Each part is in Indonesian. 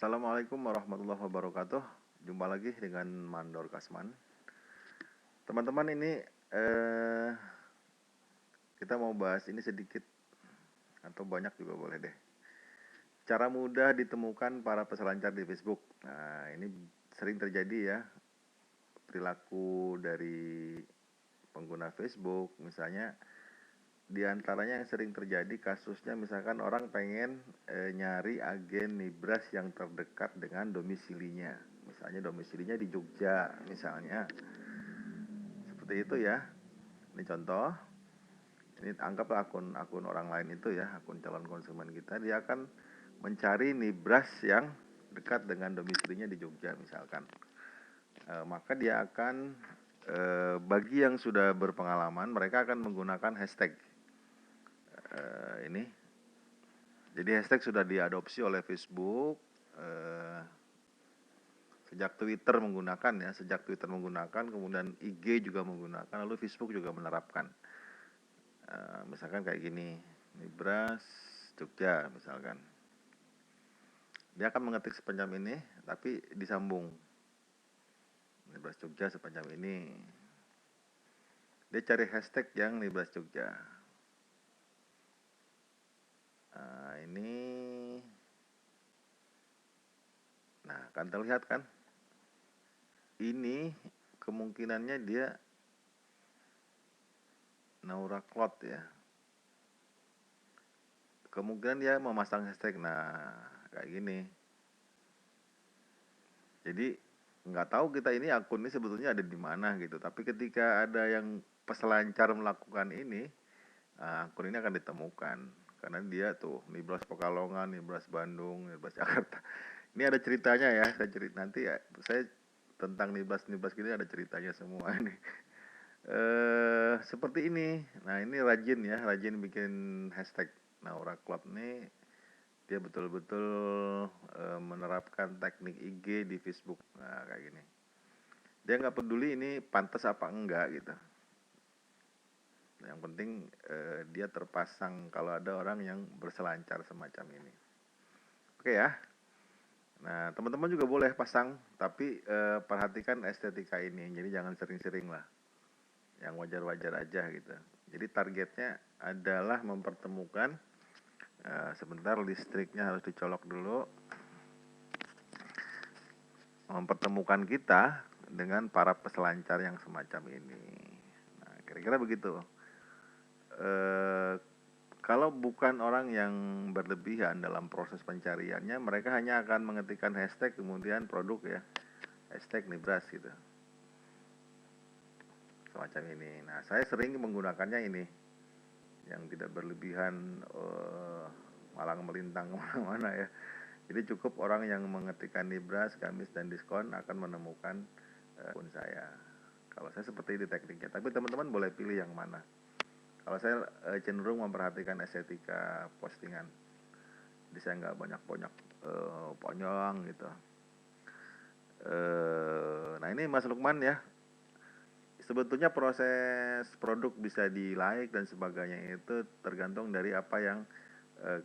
Assalamualaikum warahmatullahi wabarakatuh. Jumpa lagi dengan Mandor Kasman. Teman-teman, ini kita mau bahas ini sedikit atau banyak juga boleh deh. Cara mudah ditemukan para peselancar di Facebook. Nah, ini sering terjadi ya, perilaku dari pengguna Facebook. Misalnya di antaranya yang sering terjadi kasusnya, misalkan orang pengen nyari agen Nibras yang terdekat dengan domisilinya. Misalnya domisilinya di Jogja misalnya. Seperti itu ya. Ini contoh. Ini anggaplah akun orang lain itu ya, akun calon konsumen kita. Dia akan mencari Nibras yang dekat dengan domisilinya di Jogja misalkan. Maka dia akan bagi yang sudah berpengalaman, mereka akan menggunakan hashtag ini. Jadi hashtag sudah diadopsi oleh Facebook sejak Twitter menggunakan, kemudian IG juga menggunakan, lalu Facebook juga menerapkan. Misalkan kayak gini, Nibras Jogja misalkan. Dia akan mengetik sepanjang ini, tapi disambung. Nibras Jogja sepanjang ini. Dia cari hashtag yang Nibras Jogja. Ini, nah kan terlihat kan? Ini kemungkinannya dia Naura Cloud ya. Kemungkinan dia memasang hashtag, nah kayak gini. Jadi nggak tahu kita ini akun ini sebetulnya ada di mana gitu. Tapi ketika ada yang peselancar melakukan ini, akun ini akan ditemukan. Karena dia tuh Nibras Pekalongan, Nibras Bandung, Nibras Jakarta. Ini ada ceritanya ya. Nanti ya, saya tentang Nibras gini ada ceritanya semua ini. Seperti ini. Nah ini rajin bikin hashtag. Nah Naura Club nih dia betul-betul menerapkan teknik IG di Facebook. Nah kayak gini. Dia nggak peduli ini pantas apa enggak gitu. Yang penting dia terpasang kalau ada orang yang berselancar semacam ini. Oke ya. Nah teman-teman juga boleh pasang, tapi perhatikan estetika ini. Jadi jangan sering-sering lah. Yang wajar-wajar aja gitu. Jadi targetnya adalah mempertemukan, sebentar listriknya harus dicolok dulu, mempertemukan kita dengan para peselancar yang semacam ini. Nah, kira-kira begitu. Kalau bukan orang yang berlebihan dalam proses pencariannya, mereka hanya akan mengetikkan hashtag kemudian produk ya, hashtag Nibras gitu, semacam ini. Nah, saya sering menggunakannya ini, yang tidak berlebihan, malang melintang kemana-mana ya. Jadi cukup orang yang mengetikkan Nibras, Kamis dan diskon akan menemukan akun saya. Kalau saya seperti ini tekniknya, tapi teman-teman boleh pilih yang mana. Kalau saya cenderung memperhatikan estetika postingan, jadi saya nggak banyak-banyak panjang gitu. Nah ini Mas Lukman ya, sebetulnya proses produk bisa di like dan sebagainya itu tergantung dari apa yang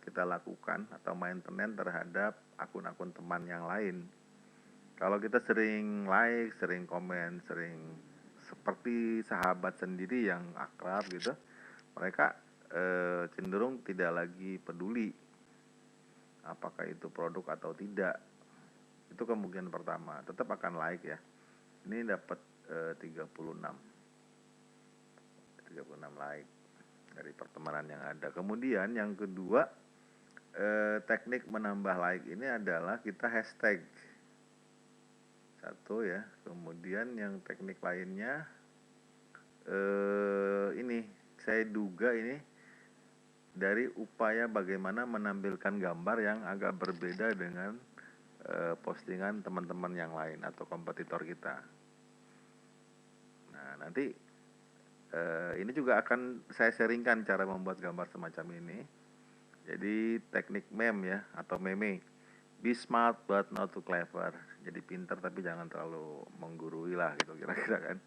kita lakukan atau maintenance terhadap akun-akun teman yang lain. Kalau kita sering like, sering komen, sering seperti sahabat sendiri yang akrab gitu, mereka cenderung tidak lagi peduli apakah itu produk atau tidak. Itu kemungkinan pertama, tetap akan like ya. Ini dapat 36 like dari pertemanan yang ada. Kemudian yang kedua, teknik menambah like ini adalah kita hashtag satu ya. Kemudian yang teknik lainnya ini saya duga ini dari upaya bagaimana menampilkan gambar yang agak berbeda dengan postingan teman-teman yang lain atau kompetitor kita. Nah nanti ini juga akan saya sharingkan cara membuat gambar semacam ini. Jadi teknik meme ya, atau meme. Be smart but not too clever. Jadi pintar tapi jangan terlalu menggurui lah gitu kira-kira kan.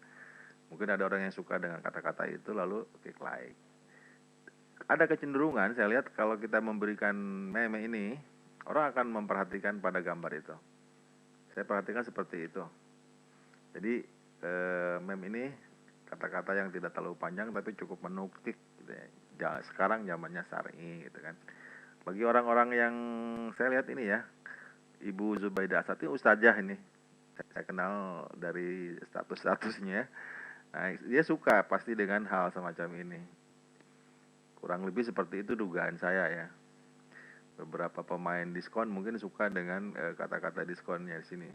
Mungkin ada orang yang suka dengan kata-kata itu lalu klik like. Ada kecenderungan saya lihat kalau kita memberikan meme ini, orang akan memperhatikan pada gambar itu. Saya perhatikan seperti itu. Jadi meme ini kata-kata yang tidak terlalu panjang tapi cukup menukik gitu ya. Sekarang zamannya syar'i gitu kan. Bagi orang-orang yang saya lihat ini ya, Ibu Zubaidah Asad ini ustazah ini. Saya kenal dari status-statusnya. Nah, dia suka pasti dengan hal semacam ini. Kurang lebih seperti itu dugaan saya ya. Beberapa pemain diskon mungkin suka dengan kata-kata diskonnya di sini.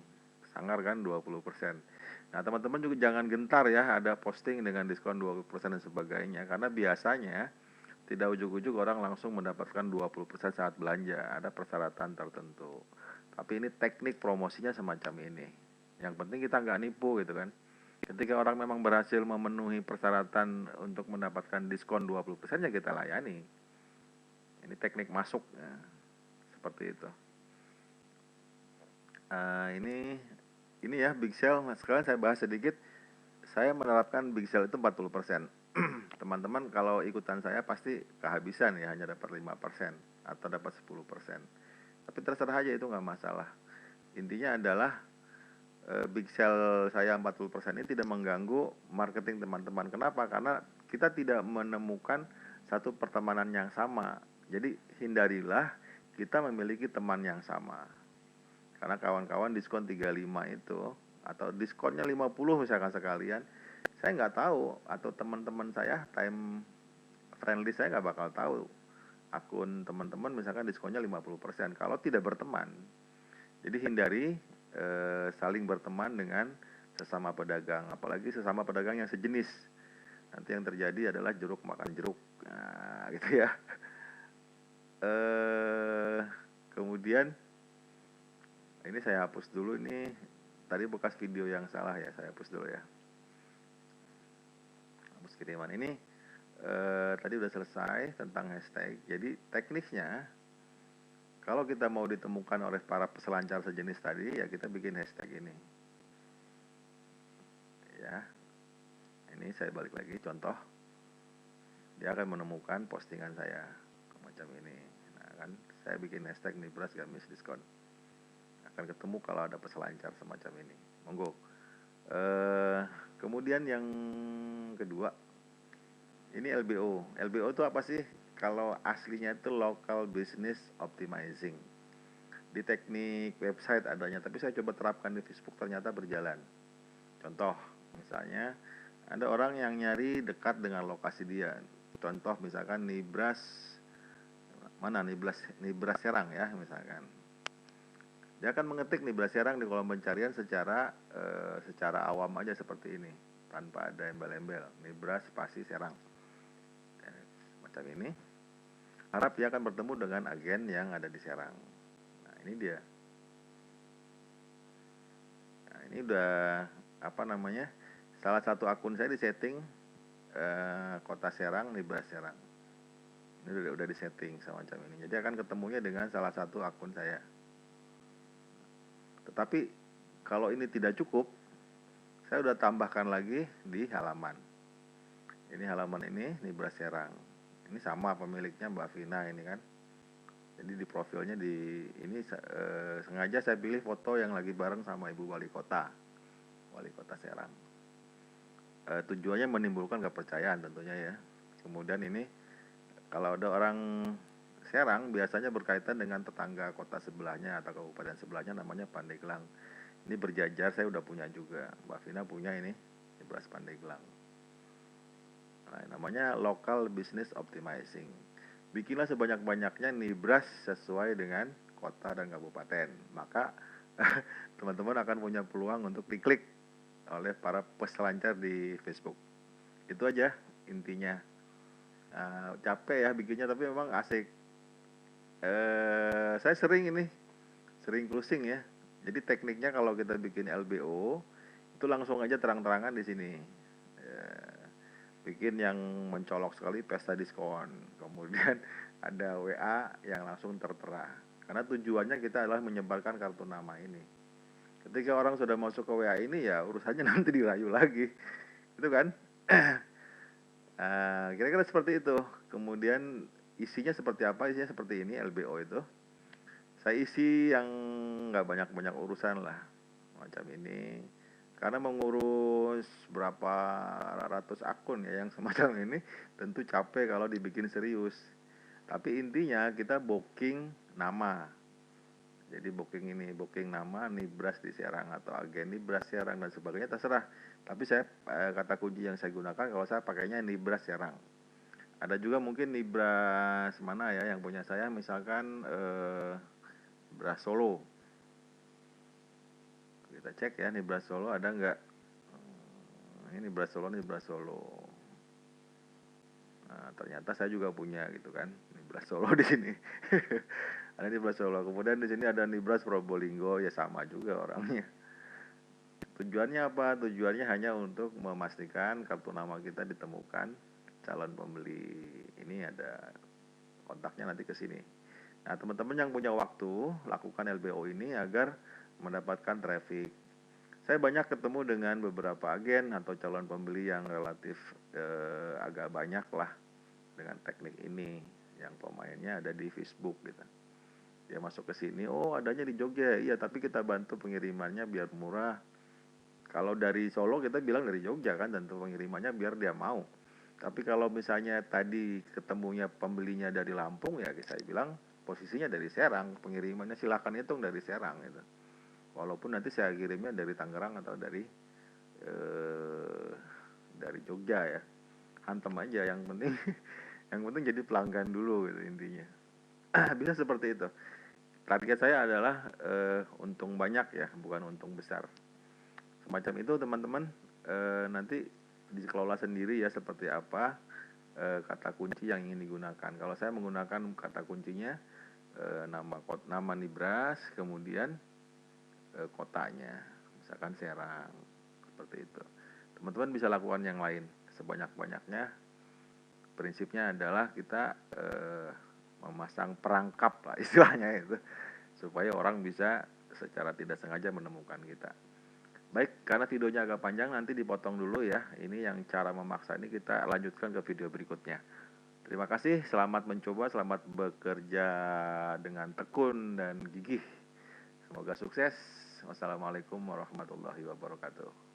Sangar kan 20%. Nah, teman-teman juga jangan gentar ya ada posting dengan diskon 20% dan sebagainya, karena biasanya tidak ujug-ujug orang langsung mendapatkan 20% saat belanja, ada persyaratan tertentu. Tapi ini teknik promosinya semacam ini. Yang penting kita nggak nipu gitu kan. Ketika orang memang berhasil memenuhi persyaratan untuk mendapatkan diskon 20%, ya kita layani. Ini teknik masuk ya. Seperti itu. Ini ya big sale. Sekarang saya bahas sedikit. Saya menerapkan big sale itu 40%. Teman-teman kalau ikutan saya pasti kehabisan ya, hanya dapat 5% atau dapat 10%. Tapi terserah aja, itu nggak masalah. Intinya adalah big sale saya 40% ini tidak mengganggu marketing teman-teman. Kenapa? Karena kita tidak menemukan satu pertemanan yang sama. Jadi hindarilah kita memiliki teman yang sama. Karena kawan-kawan diskon 35 itu, atau diskonnya 50 misalkan sekalian, saya nggak tahu, atau teman-teman saya time friendly saya nggak bakal tahu akun teman-teman misalkan diskonnya 50% kalau tidak berteman. Jadi hindari saling berteman dengan sesama pedagang, apalagi sesama pedagang yang sejenis. Nanti yang terjadi adalah jeruk makan jeruk, nah gitu ya. Kemudian ini saya hapus dulu, ini tadi bekas video yang salah ya, saya hapus dulu ya. Hapus kiriman ini. Tadi udah selesai tentang hashtag. Jadi teknisnya, kalau kita mau ditemukan oleh para peselancar sejenis tadi, ya kita bikin hashtag ini. Ya, ini saya balik lagi contoh. Dia akan menemukan postingan saya macam ini. Nah kan, saya bikin hashtag Nibras Gamis Diskon. Akan ketemu kalau ada peselancar semacam ini. Monggo. Kemudian yang kedua, ini LBO. LBO itu apa sih? Kalau aslinya itu Local Business Optimizing. Di teknik website adanya, tapi saya coba terapkan di Facebook, ternyata berjalan. Contoh, misalnya ada orang yang nyari dekat dengan lokasi dia. Contoh misalkan Nibras, mana Nibras Serang ya misalkan. Dia akan mengetik Nibras Serang di kolom pencarian secara awam aja seperti ini, tanpa ada embel-embel. Nibras spasi Serang. Macam ini. Harap dia akan bertemu dengan agen yang ada di Serang. Nah, ini dia. Nah, ini udah salah satu akun saya disetting kota Serang, Nibras Serang. Ini udah disetting semacam ini. Jadi akan ketemunya dengan salah satu akun saya. Tetapi kalau ini tidak cukup, saya udah tambahkan lagi di halaman. Ini halaman ini Nibras Serang. Ini sama pemiliknya Mbak Vina ini kan. Jadi di profilnya ini sengaja saya pilih foto yang lagi bareng sama Ibu Wali Kota Serang. Tujuannya menimbulkan kepercayaan tentunya ya. Kemudian ini kalau ada orang Serang biasanya berkaitan dengan tetangga kota sebelahnya atau kabupaten sebelahnya, namanya Pandeglang. Ini berjajar, saya udah punya juga. Mbak Vina punya ini Nibras Pandeglang. Nah, namanya Local Business Optimizing. Bikinlah sebanyak-banyaknya Nibras sesuai dengan kota dan kabupaten. Maka teman-teman akan punya peluang untuk diklik oleh para peselancar di Facebook. Itu aja intinya. Capek ya bikinnya, tapi memang asik. Saya sering closing ya. Jadi tekniknya kalau kita bikin LBO itu langsung aja terang-terangan di sini. Bikin yang mencolok sekali, pesta diskon. Kemudian ada WA yang langsung tertera. Karena tujuannya kita adalah menyebarkan kartu nama ini. Ketika orang sudah masuk ke WA ini, ya urusannya nanti dirayu lagi. Itu kan? Kira-kira seperti itu. Kemudian isinya seperti apa? Isinya seperti ini LBO itu. saya isi yang nggak banyak-banyak urusan lah macam ini, karena mengurus berapa ratus akun ya yang semacam ini tentu capek kalau dibikin serius. Tapi intinya kita booking nama, jadi booking nama Nibras di Serang atau agen Nibras Serang dan sebagainya terserah. Tapi saya kata kunci yang saya gunakan kalau saya pakainya Nibras Serang. Ada juga mungkin Nibras mana ya yang punya saya, misalkan Nibras Solo. Kita cek ya Nibras Solo ada nggak. Ini Nibras Solo. Nah, ternyata saya juga punya gitu kan, Nibras Solo di sini. Ada Nibras Solo. Kemudian di sini ada Nibras Probolinggo, ya sama juga orangnya. Tujuannya apa? Tujuannya hanya untuk memastikan kartu nama kita ditemukan, calon pembeli ini ada kontaknya nanti ke sini. Nah, teman-teman yang punya waktu, lakukan LBO ini agar mendapatkan traffic. Saya banyak ketemu dengan beberapa agen atau calon pembeli yang relatif agak banyak lah dengan teknik ini, yang pemainnya ada di Facebook gitu. Dia masuk ke sini, oh adanya di Jogja, iya tapi kita bantu pengirimannya biar murah. Kalau dari Solo kita bilang dari Jogja kan, tentu pengirimannya biar dia mau. Tapi kalau misalnya tadi ketemunya pembelinya dari Lampung, ya saya bilang posisinya dari Serang, pengirimannya silakan hitung dari Serang gitu. Walaupun nanti saya kirimnya dari Tangerang atau dari Jogja ya, hantem aja, yang penting yang penting jadi pelanggan dulu gitu intinya. Bisa seperti itu. Target saya adalah untung banyak ya, bukan untung besar. Semacam itu teman-teman. Nanti dikelola sendiri ya seperti apa kata kunci yang ingin digunakan. Kalau saya menggunakan kata kuncinya nama Nibras, kemudian kotanya, misalkan Serang, seperti itu. Teman-teman bisa lakukan yang lain sebanyak-banyaknya. Prinsipnya adalah kita memasang perangkap lah istilahnya itu, supaya orang bisa secara tidak sengaja menemukan kita. Baik, karena videonya agak panjang nanti dipotong dulu ya. Ini yang cara memaksa ini kita lanjutkan ke video berikutnya. Terima kasih, selamat mencoba, selamat bekerja dengan tekun dan gigih. Semoga sukses. Wassalamualaikum warahmatullahi wabarakatuh.